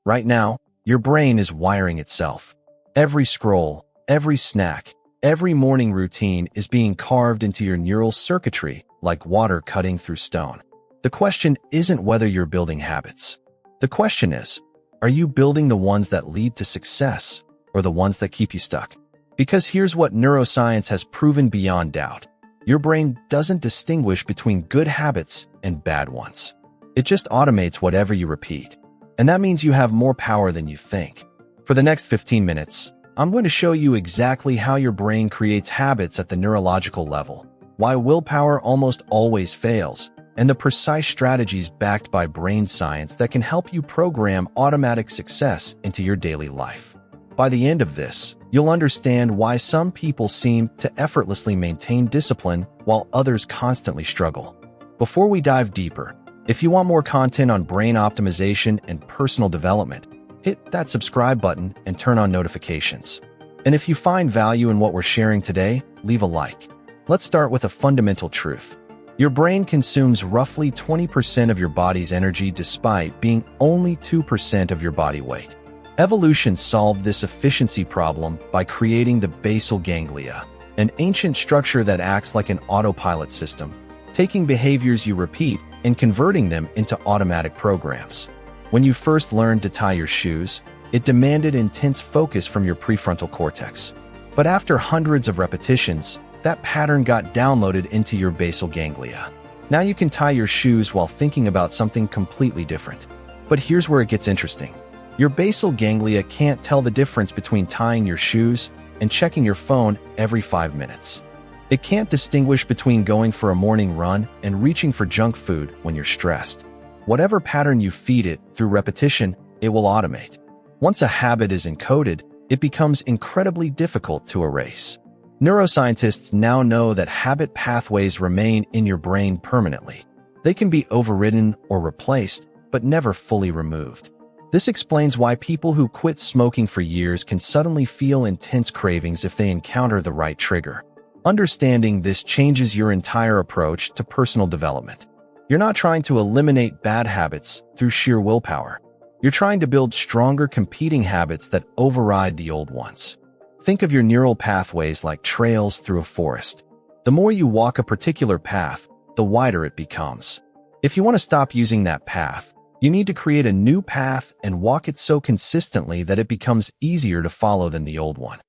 Right now, your brain is wiring itself. Every scroll, every snack, every morning routine is being carved into your neural circuitry like water cutting through stone. The question isn't whether you're building habits. The question is, are you building the ones that lead to success or the ones that keep you stuck? Because here's what neuroscience has proven beyond doubt. Your brain doesn't distinguish between good habits and bad ones. It just automates whatever you repeat. And that means you have more power than you think. For the next 15 minutes, I'm going to show you exactly how your brain creates habits at the neurological level, why willpower almost always fails, and the precise strategies backed by brain science that can help you program automatic success into your daily life. By the end of this, you'll understand why some people seem to effortlessly maintain discipline while others constantly struggle. Before we dive deeper, if you want more content on brain optimization and personal development, hit that subscribe button and turn on notifications. And if you find value in what we're sharing today, leave a like. Let's start with a fundamental truth. Your brain consumes roughly 20% of your body's energy despite being only 2% of your body weight. Evolution solved this efficiency problem by creating the basal ganglia, an ancient structure that acts like an autopilot system, taking behaviors you repeat and converting them into automatic programs. When you first learned to tie your shoes, it demanded intense focus from your prefrontal cortex. But after hundreds of repetitions, that pattern got downloaded into your basal ganglia. Now you can tie your shoes while thinking about something completely different. But here's where it gets interesting. Your basal ganglia can't tell the difference between tying your shoes and checking your phone every 5 minutes. It can't distinguish between going for a morning run and reaching for junk food when you're stressed. Whatever pattern you feed it through repetition, it will automate. Once a habit is encoded, it becomes incredibly difficult to erase. Neuroscientists now know that habit pathways remain in your brain permanently. They can be overridden or replaced, but never fully removed. This explains why people who quit smoking for years can suddenly feel intense cravings if they encounter the right trigger. Understanding this changes your entire approach to personal development. You're not trying to eliminate bad habits through sheer willpower. You're trying to build stronger competing habits that override the old ones. Think of your neural pathways like trails through a forest. The more you walk a particular path, the wider it becomes. If you want to stop using that path, you need to create a new path and walk it so consistently that it becomes easier to follow than the old one.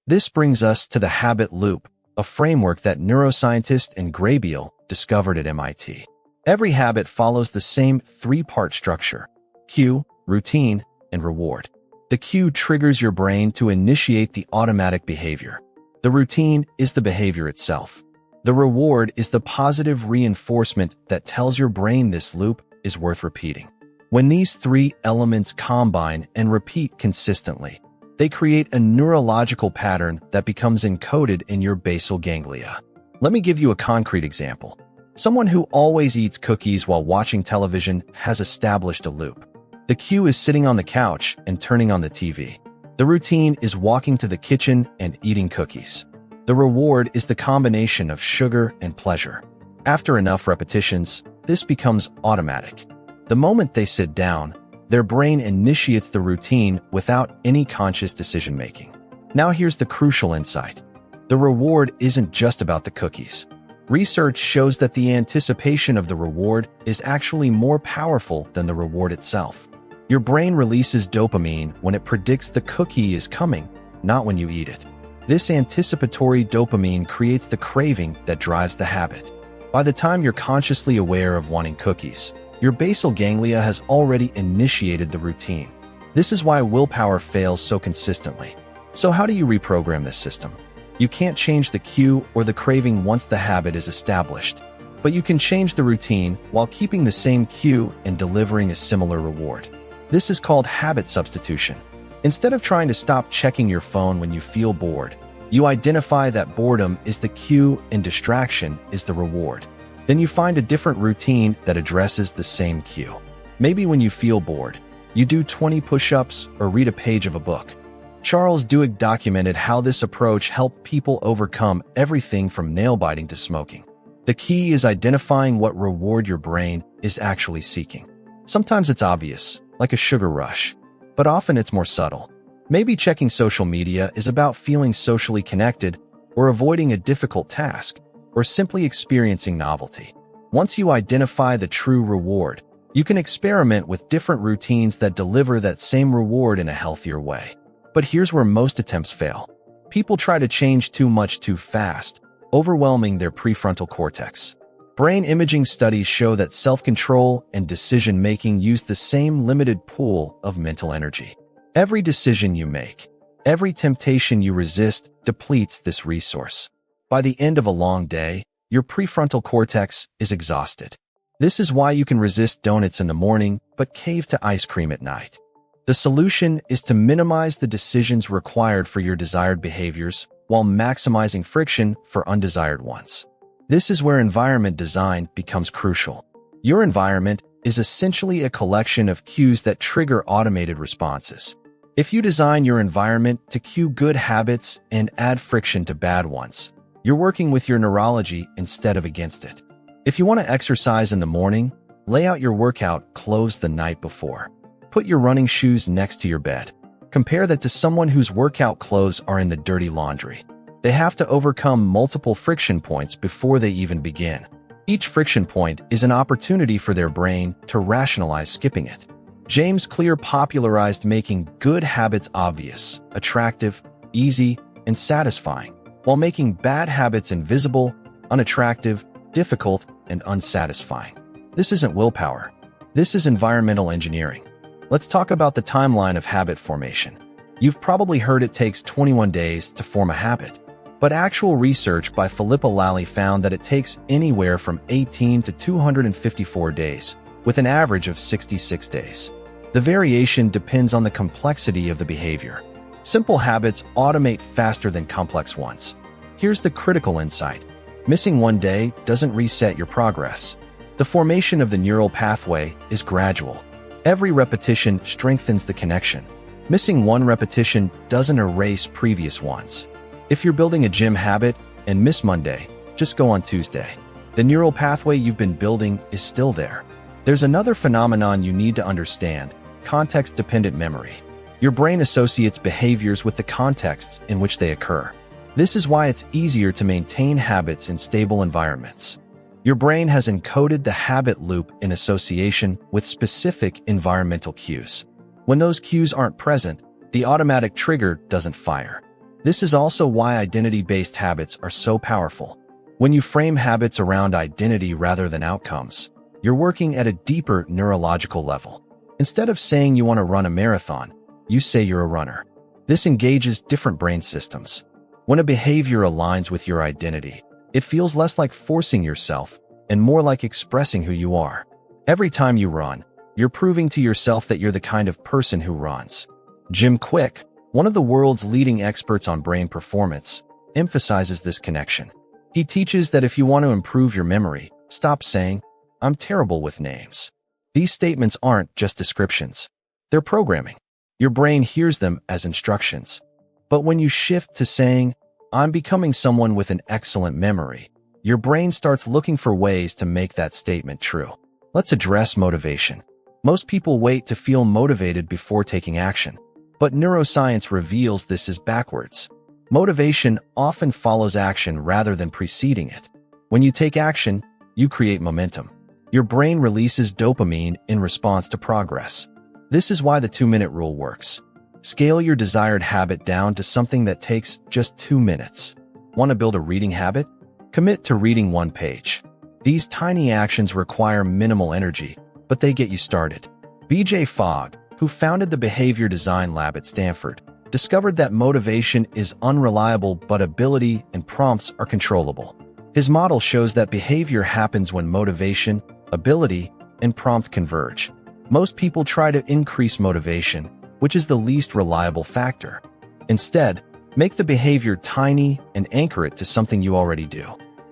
This brings us to the habit loop, a framework that neuroscientist and Graybiel discovered at MIT. Every habit follows the same three-part structure: cue, routine, and reward. The cue triggers your brain to initiate the automatic behavior. The routine is the behavior itself. The reward is the positive reinforcement that tells your brain this loop is worth repeating. When these three elements combine and repeat consistently, they create a neurological pattern that becomes encoded in your basal ganglia. Let me give you a concrete example. Someone who always eats cookies while watching television has established a loop. The cue is sitting on the couch and turning on the TV. The routine is walking to the kitchen and eating cookies. The reward is the combination of sugar and pleasure. After enough repetitions, this becomes automatic. The moment they sit down, their brain initiates the routine without any conscious decision-making. Now here's the crucial insight. The reward isn't just about the cookies. Research shows that the anticipation of the reward is actually more powerful than the reward itself. Your brain releases dopamine when it predicts the cookie is coming, not when you eat it. This anticipatory dopamine creates the craving that drives the habit. By the time you're consciously aware of wanting cookies, your basal ganglia has already initiated the routine. This is why willpower fails so consistently. So how do you reprogram this system? You can't change the cue or the craving once the habit is established, but you can change the routine while keeping the same cue and delivering a similar reward. This is called habit substitution. Instead of trying to stop checking your phone when you feel bored, you identify that boredom is the cue and distraction is the reward. Then you find a different routine that addresses the same cue. Maybe when you feel bored, you do 20 push-ups or read a page of a book. Charles Duhigg documented how this approach helped people overcome everything from nail-biting to smoking. The key is identifying what reward your brain is actually seeking. Sometimes it's obvious, like a sugar rush. but often it's more subtle. Maybe checking social media is about feeling socially connected, or avoiding a difficult task, or simply experiencing novelty. Once you identify the true reward, you can experiment with different routines that deliver that same reward in a healthier way. But here's where most attempts fail. People try to change too much too fast, overwhelming their prefrontal cortex. Brain imaging studies show that self-control and decision-making use the same limited pool of mental energy. Every decision you make, every temptation you resist depletes this resource. By the end of a long day, your prefrontal cortex is exhausted. This is why you can resist donuts in the morning but cave to ice cream at night. The solution is to minimize the decisions required for your desired behaviors while maximizing friction for undesired ones. This is where environment design becomes crucial. Your environment is essentially a collection of cues that trigger automated responses. If you design your environment to cue good habits and add friction to bad ones, you're working with your neurology instead of against it. If you want to exercise in the morning, lay out your workout clothes the night before. Put your running shoes next to your bed. Compare that to someone whose workout clothes are in the dirty laundry. They have to overcome multiple friction points before they even begin. Each friction point is an opportunity for their brain to rationalize skipping it. James Clear popularized making good habits obvious, attractive, easy, and satisfying, while making bad habits invisible, unattractive, difficult, and unsatisfying. This isn't willpower. This is environmental engineering. Let's talk about the timeline of habit formation. You've probably heard it takes 21 days to form a habit, but actual research by Philippa Lally found that it takes anywhere from 18 to 254 days, with an average of 66 days. The variation depends on the complexity of the behavior. Simple habits automate faster than complex ones. Here's the critical insight. Missing one day doesn't reset your progress. The formation of the neural pathway is gradual. Every repetition strengthens the connection. Missing one repetition doesn't erase previous ones. If you're building a gym habit and miss Monday, just go on Tuesday. The neural pathway you've been building is still there. There's another phenomenon you need to understand: context-dependent memory. Your brain associates behaviors with the contexts in which they occur. This is why it's easier to maintain habits in stable environments. Your brain has encoded the habit loop in association with specific environmental cues. When those cues aren't present, the automatic trigger doesn't fire. This is also why identity-based habits are so powerful. When you frame habits around identity rather than outcomes, you're working at a deeper neurological level. Instead of saying you want to run a marathon, you say you're a runner. This engages different brain systems. When a behavior aligns with your identity, it feels less like forcing yourself and more like expressing who you are. Every time you run, you're proving to yourself that you're the kind of person who runs. Jim Kwik, one of the world's leading experts on brain performance, emphasizes this connection. He teaches that if you want to improve your memory, stop saying, "I'm terrible with names." These statements aren't just descriptions. They're programming. Your brain hears them as instructions. But when you shift to saying, "I'm becoming someone with an excellent memory," your brain starts looking for ways to make that statement true. Let's address motivation. Most people wait to feel motivated before taking action. But neuroscience reveals this is backwards. Motivation often follows action rather than preceding it. When you take action, you create momentum. Your brain releases dopamine in response to progress. This is why the 2-minute rule works. Scale your desired habit down to something that takes just 2 minutes. Want to build a reading habit? Commit to reading 1 page. These tiny actions require minimal energy, but they get you started. B.J. Fogg, who founded the Behavior Design Lab at Stanford, discovered that motivation is unreliable but ability and prompts are controllable. His model shows that behavior happens when motivation, ability, and prompt converge. Most people try to increase motivation, which is the least reliable factor. Instead, make the behavior tiny and anchor it to something you already do.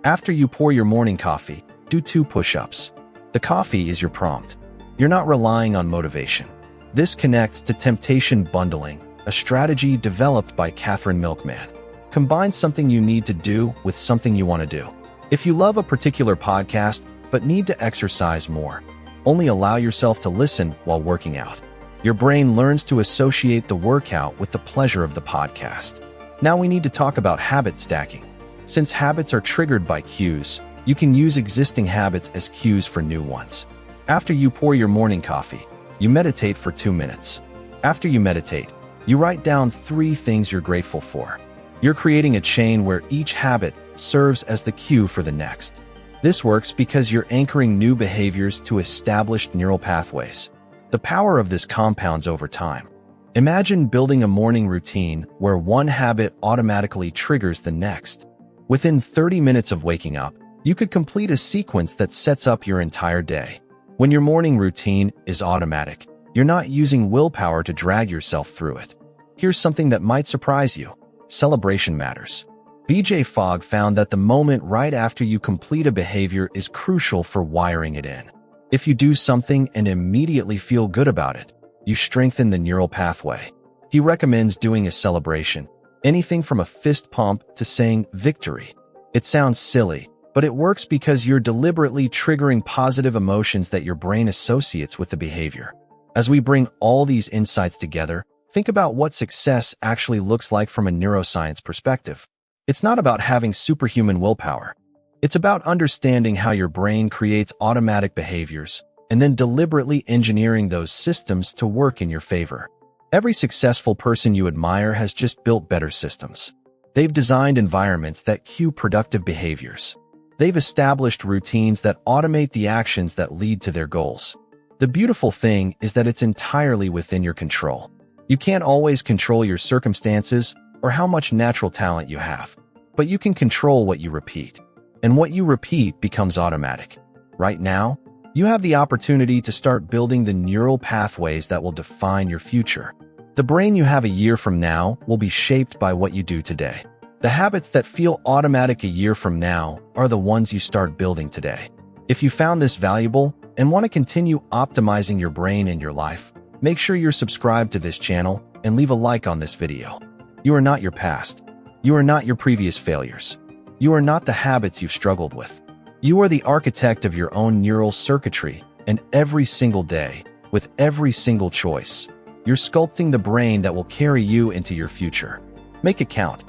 After you pour your morning coffee, do 2 push-ups. The coffee is your prompt. You're not relying on motivation. This connects to temptation bundling, a strategy developed by Catherine Milkman. Combine something you need to do with something you want to do. If you love a particular podcast but need to exercise more, only allow yourself to listen while working out. Your brain learns to associate the workout with the pleasure of the podcast. Now we need to talk about habit stacking. Since habits are triggered by cues, you can use existing habits as cues for new ones. After you pour your morning coffee, you meditate for 2 minutes. After you meditate, you write down 3 things you're grateful for. You're creating a chain where each habit serves as the cue for the next. This works because you're anchoring new behaviors to established neural pathways. The power of this compounds over time. Imagine building a morning routine where one habit automatically triggers the next. Within 30 minutes of waking up, you could complete a sequence that sets up your entire day. When your morning routine is automatic, you're not using willpower to drag yourself through it. Here's something that might surprise you. Celebration matters. BJ Fogg found that the moment right after you complete a behavior is crucial for wiring it in. If you do something and immediately feel good about it, you strengthen the neural pathway. He recommends doing a celebration, anything from a fist pump to saying victory. It sounds silly, but it works because you're deliberately triggering positive emotions that your brain associates with the behavior. As we bring all these insights together, think about what success actually looks like from a neuroscience perspective. It's not about having superhuman willpower. It's about understanding how your brain creates automatic behaviors and then deliberately engineering those systems to work in your favor. Every successful person you admire has just built better systems. They've designed environments that cue productive behaviors. They've established routines that automate the actions that lead to their goals. The beautiful thing is that it's entirely within your control. You can't always control your circumstances or how much natural talent you have, but you can control what you repeat. And what you repeat becomes automatic. Right now, you have the opportunity to start building the neural pathways that will define your future. The brain you have a year from now will be shaped by what you do today. The habits that feel automatic a year from now are the ones you start building today. If you found this valuable and want to continue optimizing your brain and your life, make sure you're subscribed to this channel and leave a like on this video. You are not your past. You are not your previous failures. You are not the habits you've struggled with. You are the architect of your own neural circuitry, and every single day, with every single choice, you're sculpting the brain that will carry you into your future. Make it count.